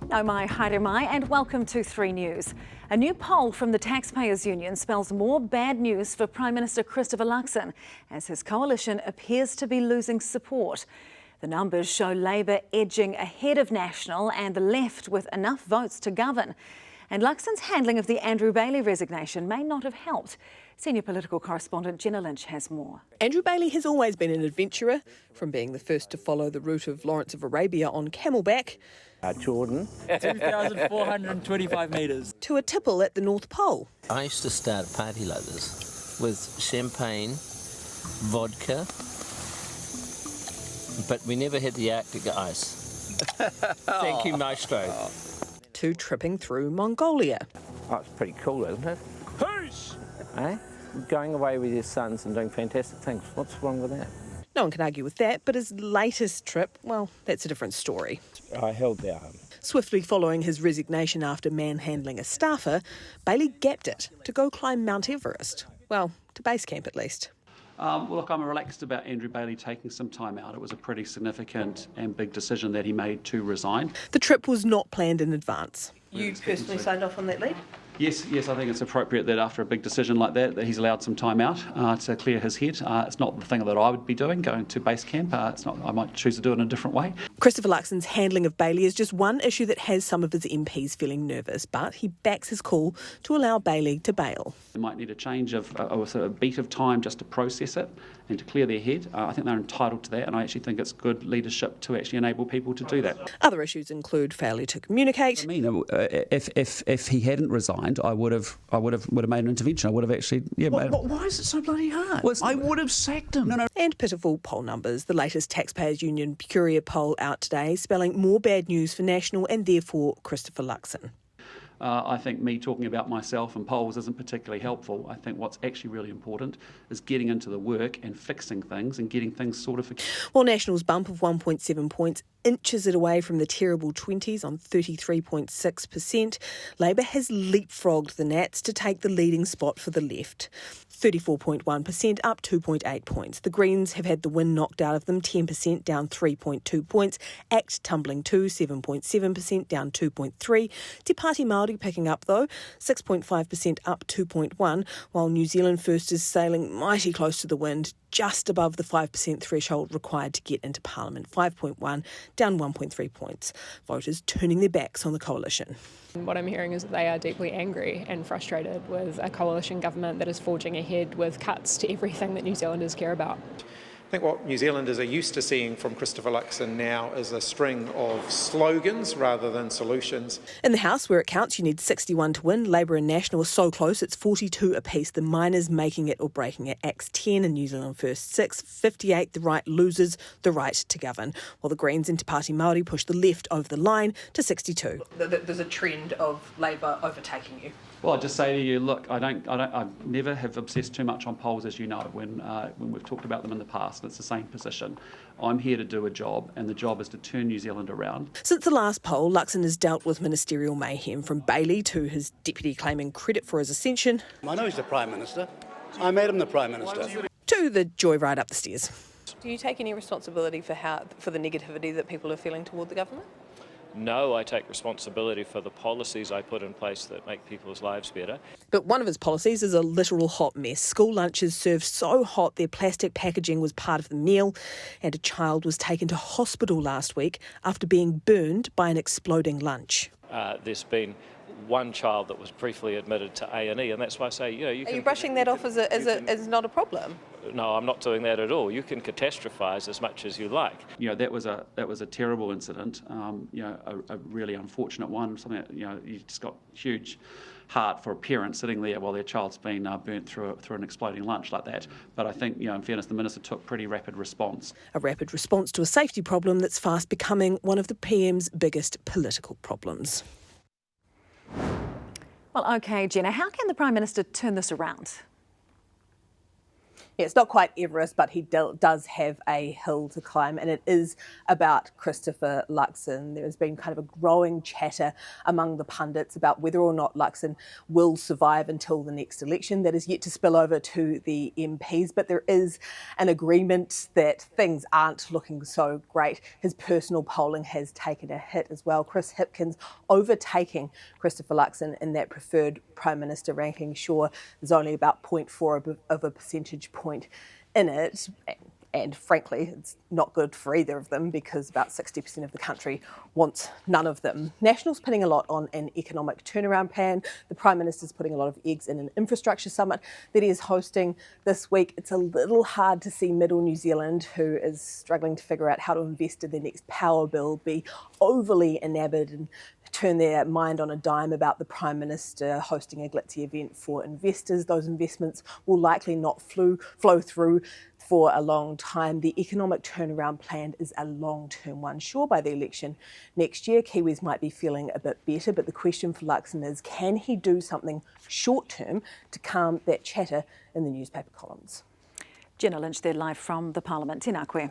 No mai, haere mai, and welcome to 3 News. A new poll from the Taxpayers Union spells more bad news for Prime Minister Christopher Luxon, as his coalition appears to be losing support. The numbers show Labour edging ahead of National and the Left with enough votes to govern. And Luxon's handling of the Andrew Bailey resignation may not have helped. Senior political correspondent Jenna Lynch has more. Andrew Bailey has always been an adventurer, from being the first to follow the route of Lawrence of Arabia on camelback, Jordan. 2,425 metres. to a tipple at the North Pole. I used to start a party like this with champagne, vodka, but we never had the Arctic ice. Thank you, Maestro. To tripping through Mongolia. Oh, it's pretty cool, isn't it? Peace! Eh? Going away with your sons and doing fantastic things. What's wrong with that? No one can argue with that, but his latest trip, well, that's a different story. I held their arm. Swiftly following his resignation after manhandling a staffer, Bailey gapped it to go climb Mount Everest. Well, to base camp at least. Well, look, I'm relaxed about Andrew Bailey taking some time out. It was a pretty significant and big decision that he made to resign. The trip was not planned in advance. You personally signed off on that leave? Yes, I think it's appropriate that after a big decision like that he's allowed some time out to clear his head. It's not the thing that I would be doing, going to base camp. It's not. I might choose to do it in a different way. Christopher Luxon's handling of Bailey is just one issue that has some of his MPs feeling nervous, but he backs his call to allow Bailey to bail. They might need a change of a beat of time just to process it and to clear their head. I think they're entitled to that, and I actually think it's good leadership to actually enable people to do that. Other issues include failure to communicate. I mean, if he hadn't resigned, I would have made an intervention. I would have actually, Why is it so bloody hard? I would have sacked him. No. And pitiful poll numbers. The latest Taxpayers Union Courier poll out today spelling more bad news for National and therefore Christopher Luxon. I think me talking about myself and polls isn't particularly helpful. I think what's actually really important is getting into the work and fixing things and getting things sorted for... While National's bump of 1.7 points inches it away from the terrible 20s on 33.6%, Labour has leapfrogged the Nats to take the leading spot for the left. 34.1%, up 2.8 points. The Greens have had the wind knocked out of them, 10%, down 3.2 points. ACT tumbling to 7.7%, down 2.3. Te Pāti Māori picking up though, 6.5%, up 2.1, while New Zealand First is sailing mighty close to the wind, just above the 5% threshold required to get into Parliament, 5.1, down 1.3 points. Voters turning their backs on the coalition. What I'm hearing is that they are deeply angry and frustrated with a coalition government that is forging ahead with cuts to everything that New Zealanders care about. I think what New Zealanders are used to seeing from Christopher Luxon now is a string of slogans rather than solutions. In the House, where it counts, you need 61 to win. Labour and National are so close, it's 42 apiece. The minors making it or breaking it. ACT's 10 and New Zealand First 6. 58, the right loses the right to govern. While the Greens and Te Pāti Māori push the left over the line to 62. There's a trend of Labour overtaking you. Well, I'd just say to you, look, I never have obsessed too much on polls, as you know, when we've talked about them in the past, and it's the same position. I'm here to do a job, and the job is to turn New Zealand around. Since the last poll, Luxon has dealt with ministerial mayhem, from Bailey to his deputy claiming credit for his ascension. I know he's the Prime Minister. I made him the Prime Minister. To the joyride up the stairs. Do you take any responsibility for the negativity that people are feeling toward the government? No, I take responsibility for the policies I put in place that make people's lives better. But one of his policies is a literal hot mess. School lunches served so hot their plastic packaging was part of the meal, and a child was taken to hospital last week after being burned by an exploding lunch. There's been one child that was briefly admitted to A&E, and that's why I say, you Are you brushing that off as not a problem? No, I'm not doing that at all. You can catastrophise as much as you like. That was a terrible incident. A really unfortunate one. Something that, you just got huge heart for a parent sitting there while their child's been burnt through an exploding lunch like that. But I think, in fairness, the Minister took pretty rapid response. A rapid response to a safety problem that's fast becoming one of the PM's biggest political problems. Well, OK, Jenna, how can the Prime Minister turn this around? Yeah, it's not quite Everest, but he does have a hill to climb, and it is about Christopher Luxon. There has been kind of a growing chatter among the pundits about whether or not Luxon will survive until the next election. That is yet to spill over to the MPs, but there is an agreement that things aren't looking so great. His personal polling has taken a hit as well. Chris Hipkins overtaking Christopher Luxon in that preferred Prime Minister ranking. Sure, there's only about 0.4 of a percentage point in it, and frankly it's not good for either of them because about 60% of the country wants none of them. National's putting a lot on an economic turnaround plan. The Prime Minister's putting a lot of eggs in an infrastructure summit that he is hosting this week. It's a little hard to see middle New Zealand, who is struggling to figure out how to invest in their next power bill, be overly enamoured and turn their mind on a dime about the Prime Minister hosting a glitzy event for investors. Those investments will likely not flow through for a long time. The economic turnaround plan is a long-term one. Sure, by the election next year, Kiwis might be feeling a bit better, but the question for Luxon is, can he do something short-term to calm that chatter in the newspaper columns? Jenna Lynch there live from the Parliament. Tēnā koe.